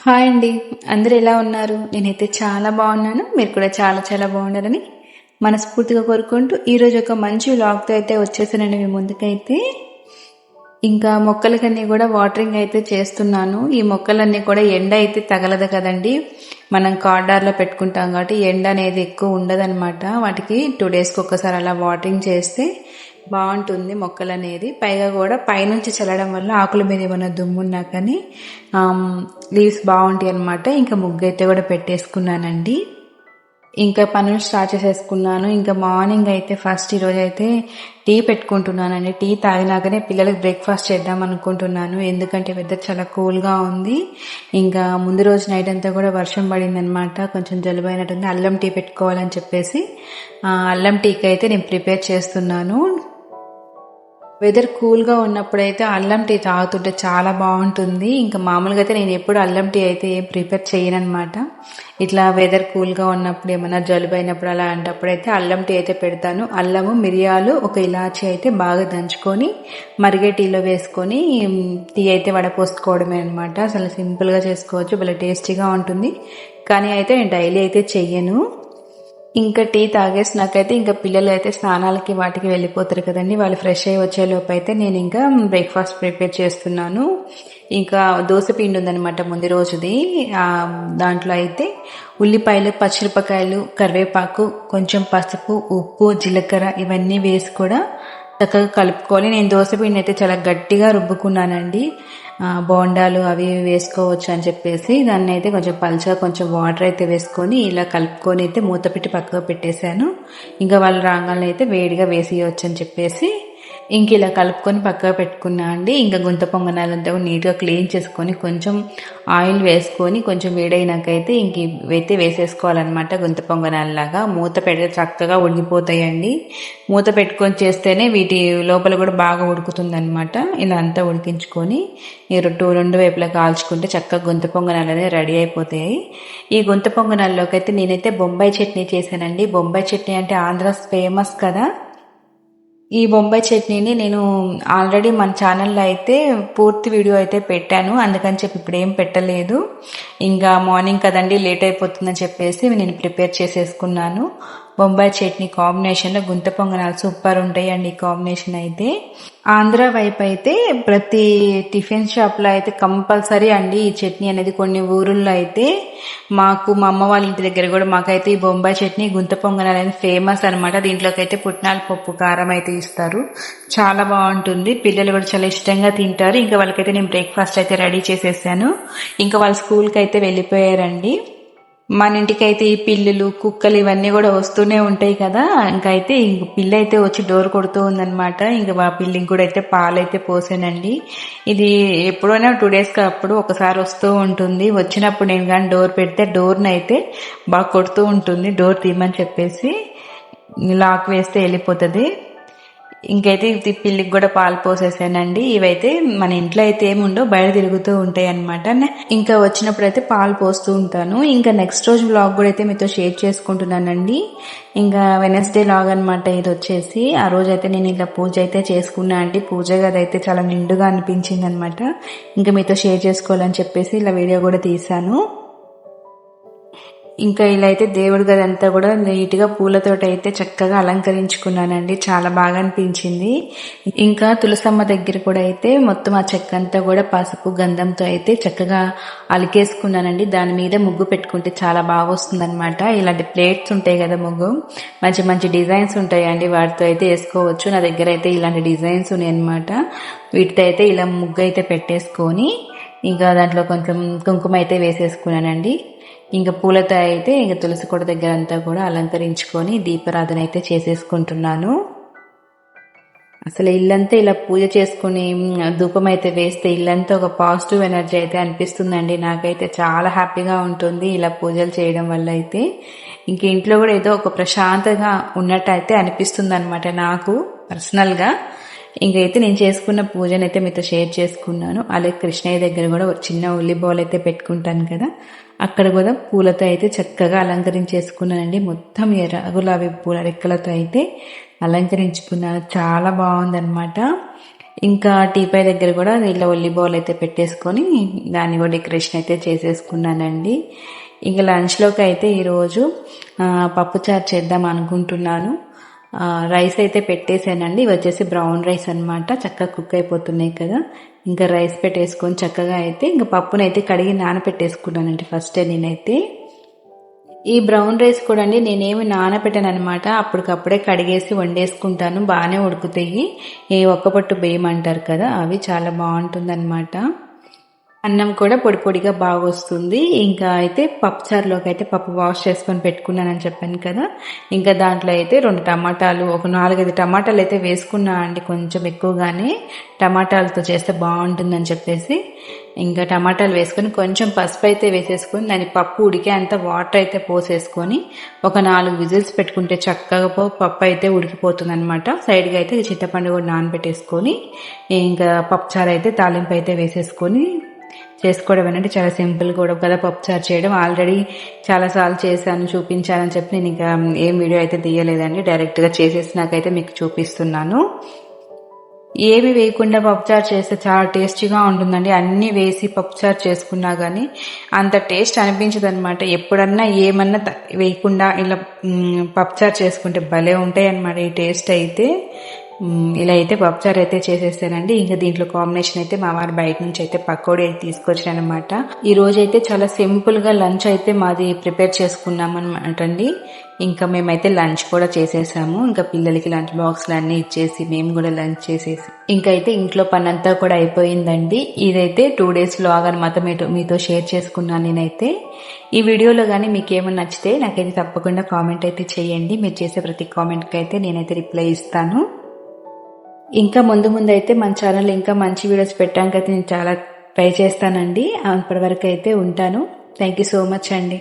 Hi అండి. అందరూ ఎలా ఉన్నారు? నేనైతే చాలా బాగున్నాను. మీరు కూడా చాలా చాలా బాగున్నారని మనస్ఫూర్తిగా కోరుకుంటూ ఈరోజు ఒక మంచి వ్లాగ్తో అయితే వచ్చేసానండి మీ ముందుకైతే. ఇంకా మొక్కలకన్నీ కూడా వాటరింగ్ అయితే చేస్తున్నాను. ఈ మొక్కలన్నీ కూడా ఎండ అయితే తగలదు కదండి. మనం కార్డార్లో పెట్టుకుంటాం కాబట్టి ఎండ అనేది ఎక్కువ ఉండదన్నమాట. వాటికి 2 డేస్కి ఒక్కసారి అలా వాటరింగ్ చేస్తే బాగుంటుంది మొక్కలు అనేది. పైగా కూడా పైనుంచి చల్లడం వల్ల ఆకుల మీద ఏమైనా దుమ్మున్నా కానీ లీవ్స్ బాగుంటాయి అనమాట. ఇంకా ముగ్గు అయితే కూడా పెట్టేసుకున్నానండి. ఇంకా పనులు స్టార్ట్ చేసేసుకున్నాను. ఇంకా మార్నింగ్ అయితే ఫస్ట్ ఈరోజు అయితే టీ పెట్టుకుంటున్నానండి. టీ తాగినాకనే పిల్లలకు బ్రేక్ఫాస్ట్ చేద్దాం అనుకుంటున్నాను. ఎందుకంటే వెదర్ చాలా కూల్గా ఉంది. ఇంకా ముందు రోజు నైట్ అంతా కూడా వర్షం పడిందనమాట. కొంచెం జలుబు అయినట్టుంది. అల్లం టీ పెట్టుకోవాలని చెప్పేసి అల్లం టీకి అయితే నేను ప్రిపేర్ చేస్తున్నాను. వెదర్ కూల్గా ఉన్నప్పుడైతే అల్లం టీ తాగుతుంటే చాలా బాగుంటుంది. ఇంకా మామూలుగా అయితే నేను ఎప్పుడు అల్లం టీ అయితే ఏం ప్రిపేర్ చేయనమాట. ఇట్లా వెదర్ కూల్గా ఉన్నప్పుడు ఏమైనా జలుబు అయినప్పుడు అలా అంటప్పుడైతే అల్లం టీ అయితే పెడతాను. అల్లము, మిరియాలు, ఒక ఇలాచీ అయితే బాగా దంచుకొని మరిగే టీలో వేసుకొని టీ అయితే వడపోసుకోవడమే అనమాట. అసలు సింపుల్గా చేసుకోవచ్చు, భలే టేస్టీగా ఉంటుంది. కానీ అయితే నేను డైలీ అయితే చెయ్యను. ఇంకా టీ తాగేసినాకైతే ఇంకా పిల్లలు అయితే స్నానాలకి వాటికి వెళ్ళిపోతారు కదండి. వాళ్ళు ఫ్రెష్ అయ్యి వచ్చేలోపు అయితే నేను ఇంకా బ్రేక్ఫాస్ట్ ప్రిపేర్ చేస్తున్నాను. ఇంకా దోశ పిండి ఉందనమాట ముందు రోజుది. దాంట్లో అయితే ఉల్లిపాయలు, పచ్చిమిరపకాయలు, కరివేపాకు, కొంచెం పసుపు, ఉప్పు, జీలకర్ర ఇవన్నీ వేసి కూడా చక్కగా కలుపుకొని నేను దోశ పిండి అయితే చాలా గట్టిగా రుబ్బుకున్నానండి. బోండాలు అవి వేసుకోవచ్చు అని చెప్పేసి దాన్ని అయితే కొంచెం పల్చగా కొంచెం వాటర్ అయితే వేసుకొని ఇలా కలుపుకొని అయితే మూత పెట్టి పక్కగా పెట్టేశాను. ఇంకా వాళ్ళు రాగానే అయితే వేడిగా వేసేయచ్చు అని చెప్పేసి ఇంక ఇలా కలుపుకొని పక్కగా పెట్టుకున్నా అండి. ఇంకా గుంత పొంగనాలంతా నీట్గా క్లీన్ చేసుకొని కొంచెం ఆయిల్ వేసుకొని కొంచెం వేడైనాకైతే ఇంక ఇవైతే వేసేసుకోవాలన్నమాట. గుంత పొంగనాలలాగా మూత పెడితే చక్కగా ఉడికిపోతాయండి. మూత పెట్టుకొని చేస్తేనే వీటి లోపల కూడా బాగా ఉడుకుతుంది అనమాట. ఇలా అంతా ఉడికించుకొని రెండు వైపులా కాల్చుకుంటే చక్కగా గుంత పొంగనాలు అనేది రెడీ అయిపోతాయి. ఈ గుంత పొంగనాల్లోకి అయితే నేనైతే బొంబాయి చట్నీ చేశానండి. బొంబాయి చట్నీ అంటే ఆంధ్రాస్ ఫేమస్ కదా. ఈ బొంబాయి చట్నీని నేను ఆల్రెడీ మన ఛానల్లో అయితే పూర్తి వీడియో అయితే పెట్టాను. అందుకని చెప్పి ఇప్పుడు ఏం పెట్టలేదు. ఇంకా మార్నింగ్ కదండి లేట్ అయిపోతుందని చెప్పేసి నేను ప్రిపేర్ చేసేసుకున్నాను. బొంబాయి చట్నీ కాంబినేషన్లో గుంత పొంగనాలు సూపర్ ఉంటాయండి. ఈ కాంబినేషన్ అయితే ఆంధ్ర వైపు అయితే ప్రతి టిఫిన్ షాప్లో అయితే కంపల్సరీ అండి ఈ చట్నీ అనేది. కొన్ని ఊరుల్లో అయితే మా అమ్మ వాళ్ళ ఇంటి దగ్గర కూడా మాకైతే ఈ బొంబాయి చట్నీ, గుంత పొంగనాలు అనేది ఫేమస్ అనమాట. దీంట్లోకి అయితే పుట్నాల పప్పు, కారం అయితే ఇస్తారు. చాలా బాగుంటుంది. పిల్లలు కూడా చాలా ఇష్టంగా తింటారు. ఇంకా వాళ్ళకైతే నేను బ్రేక్ఫాస్ట్ అయితే రెడీ చేసేసాను. ఇంకా వాళ్ళ స్కూల్కి అయితే వెళ్ళిపోయారండి. మన ఇంటికి అయితే ఈ పిల్లులు, కుక్కలు ఇవన్నీ కూడా వస్తూనే ఉంటాయి కదా. ఇంకైతే పిల్ల అయితే వచ్చి డోర్ కొడుతూ ఉందనమాట. ఇంకా మా పిల్లికి కూడా అయితే పాలైతే పోసానండి. ఇది ఎప్పుడైనా 2 డేస్కి అప్పుడు ఒకసారి వస్తూ ఉంటుంది. వచ్చినప్పుడు నేను కానీ డోర్ పెడితే డోర్ని అయితే బాగా కొడుతూ ఉంటుంది. డోర్ తీయమని చెప్పేసి లాక్ వేస్తే వెళ్ళిపోతుంది. ఇంకైతే పిల్లికి కూడా పాలు పోసేసానండి. ఇవైతే మన ఇంట్లో అయితే ఏముండో బయట తిరుగుతూ ఉంటాయి అనమాట. ఇంకా వచ్చినప్పుడు అయితే పాలు పోస్తూ ఉంటాను. ఇంకా నెక్స్ట్ రోజు వ్లాగ్ కూడా అయితే మీతో షేర్ చేసుకుంటున్నానండి. ఇంకా వెనస్డే వ్లాగ్ అనమాట ఇది వచ్చేసి. ఆ రోజు అయితే నేను ఇలా పూజ అయితే చేసుకున్నా అండి. పూజ గది అయితే చాలా నిండుగా అనిపించింది అనమాట. ఇంకా మీతో షేర్ చేసుకోవాలని చెప్పేసి ఇలా వీడియో కూడా తీసాను. ఇంకా ఇలా అయితే దేవుడి గది అంతా కూడా నీట్గా పూలతోటి అయితే చక్కగా అలంకరించుకున్నానండి. చాలా బాగా అనిపించింది. ఇంకా తులసమ్మ దగ్గర కూడా అయితే మొత్తం ఆ చెక్క అంతా కూడా పసుపు గంధంతో అయితే చక్కగా అలికేసుకున్నానండి. దాని మీద ముగ్గు పెట్టుకుంటే చాలా బాగా వస్తుంది అనమాట. ఇలాంటి ప్లేట్స్ ఉంటాయి కదా ముగ్గు, మంచి మంచి డిజైన్స్ ఉంటాయండి. వాటితో అయితే వేసుకోవచ్చు. నా దగ్గర అయితే ఇలాంటి డిజైన్స్ ఉన్నాయి అనమాట. వీటితో అయితే ఇలా ముగ్గు అయితే పెట్టేసుకొని ఇంకా దాంట్లో కొంచెం కుంకుమ అయితే వేసేసుకున్నానండి. ఇంకా పూలతో అయితే ఇంకా తులసి కోట దగ్గర అంతా కూడా అలంకరించుకొని దీపారాధన అయితే చేసేసుకుంటున్నాను. అసలు ఇల్లంతా ఇలా పూజ చేసుకుని ధూపం అయితే వేస్తే ఇల్లంతా ఒక పాజిటివ్ ఎనర్జీ అయితే అనిపిస్తుందండి. నాకైతే చాలా హ్యాపీగా ఉంటుంది ఇలా పూజలు చేయడం వల్ల అయితే. ఇంక ఇంట్లో కూడా ఏదో ఒక ప్రశాంతంగా ఉన్నట్టు అయితే అనిపిస్తుంది అనమాట నాకు పర్సనల్గా. ఇంకైతే నేను చేసుకున్న పూజను అయితే మీతో షేర్ చేసుకున్నాను. అలాగే కృష్ణయ్య దగ్గర కూడా చిన్న ఉల్లి బౌల్ అయితే పెట్టుకుంటాను కదా, అక్కడ కూడా పూలతో అయితే చక్కగా అలంకరించేసుకున్నానండి. మొత్తం ఎర్ర గులాబీ పూల రెక్కలతో అయితే అలంకరించుకున్నాను. చాలా బాగుందనమాట. ఇంకా టీపాయ్ దగ్గర కూడా ఇలా ఒల్లి బౌల్ అయితే పెట్టేసుకొని దాన్ని కూడా డెకరేషన్ అయితే చేసేసుకున్నానండి. ఇంకా లంచ్లోకి అయితే ఈరోజు పప్పుచారు చేద్దాం అనుకుంటున్నాను. రైస్ అయితే పెట్టేసానండి. ఇవి వచ్చేసి బ్రౌన్ రైస్ అనమాట. చక్కగా కుక్ అయిపోతున్నాయి కదా. ఇంకా రైస్ పెట్టేసుకొని చక్కగా అయితే ఇంకా పప్పునైతే కడిగి నానపెట్టేసుకున్నానండి ఫస్టే నేనైతే. ఈ బ్రౌన్ రైస్ కూడా అండి నేనేమి నానపెట్టాను అనమాట. అప్పటికప్పుడే కడిగేసి వండేసుకుంటాను. బాగానే ఉడుకుతాయి. ఏ ఒక్క పట్టు బియ్యం అంటారు కదా, అవి చాలా బాగుంటుంది అనమాట. అన్నం కూడా పొడి పొడిగా బాగా వస్తుంది. ఇంకా అయితే పప్పుచారులోకి అయితే పప్పు వాష్ చేసుకొని పెట్టుకున్నానని చెప్పాను కదా. ఇంకా దాంట్లో అయితే 2 టమాటాలు, ఒక 4-5 టమాటాలు అయితే వేసుకున్నా అండి. కొంచెం ఎక్కువగానే టమాటాలతో చేస్తే బాగుంటుందని చెప్పేసి ఇంకా టమాటాలు వేసుకొని కొంచెం పసుపు అయితే వేసేసుకొని దాని పప్పు ఉడికే అంత వాటర్ అయితే పోసేసుకొని ఒక 4 విజిల్స్ పెట్టుకుంటే చక్కగా పప్పు అయితే ఉడికిపోతుంది అనమాట. సైడ్గా అయితే చింతపండు కూడా నానబెట్టేసుకొని ఇంకా పప్పుచారు అయితే తాలింపు అయితే వేసేసుకొని చేసుకోవడం ఏంటంటే చాలా సింపుల్ కూడా కదా పప్పుచారు చేయడం. ఆల్రెడీ చాలాసార్లు చేశాను, చూపించాలని చెప్పి నేను ఇంకా ఏం వీడియో అయితే తీయలేదండి. డైరెక్ట్గా చేసేసినాకైతే మీకు చూపిస్తున్నాను. ఏమి వేయకుండా పప్పుచారు చేస్తే చాలా టేస్టీగా ఉంటుందండి. అన్నీ వేసి పప్పుచారు చేసుకున్నా కానీ అంత టేస్ట్ అనిపించదు అనమాట. ఎప్పుడన్నా ఏమన్నా వేయకుండా ఇలా పప్పుచారు చేసుకుంటే భలే ఉంటాయి అన్నమాట ఈ టేస్ట్ అయితే. ఇలా అయితే పప్పుచారు అయితే చేసేసానండి. ఇంకా దీంట్లో కాంబినేషన్ అయితే మా వారు బయట నుంచి అయితే పకోడీ అయితే తీసుకొచ్చానమాట. ఈ రోజు అయితే చాలా సింపుల్ గా లంచ్ అయితే మాది ప్రిపేర్ చేసుకున్నాం అనమాట అండి. ఇంకా మేమైతే లంచ్ కూడా చేసేసాము. ఇంకా పిల్లలకి లంచ్ బాక్స్లు అన్నీ ఇచ్చేసి మేము కూడా లంచ్ చేసేసి ఇంకా అయితే ఇంట్లో పని అంతా కూడా అయిపోయిందండి. ఇదైతే 2 days వ్లాగ్ అనమాట మీతో షేర్ చేసుకున్నాను నేనైతే. ఈ వీడియోలో కానీ మీకు ఏమైనా నచ్చితే నాకైతే తప్పకుండా కామెంట్ అయితే చేయండి. మీరు చేసే ప్రతి కామెంట్కి అయితే నేనైతే రిప్లై ఇస్తాను. ఇంకా ముందు అయితే మన ఛానల్ ఇంకా మంచి వీడియోస్ పెట్టడానికి అయితే నేను చాలా ట్రై చేస్తానండి. అప్పటి వరకు అయితే ఉంటాను. థ్యాంక్ యూ సో మచ్ అండి.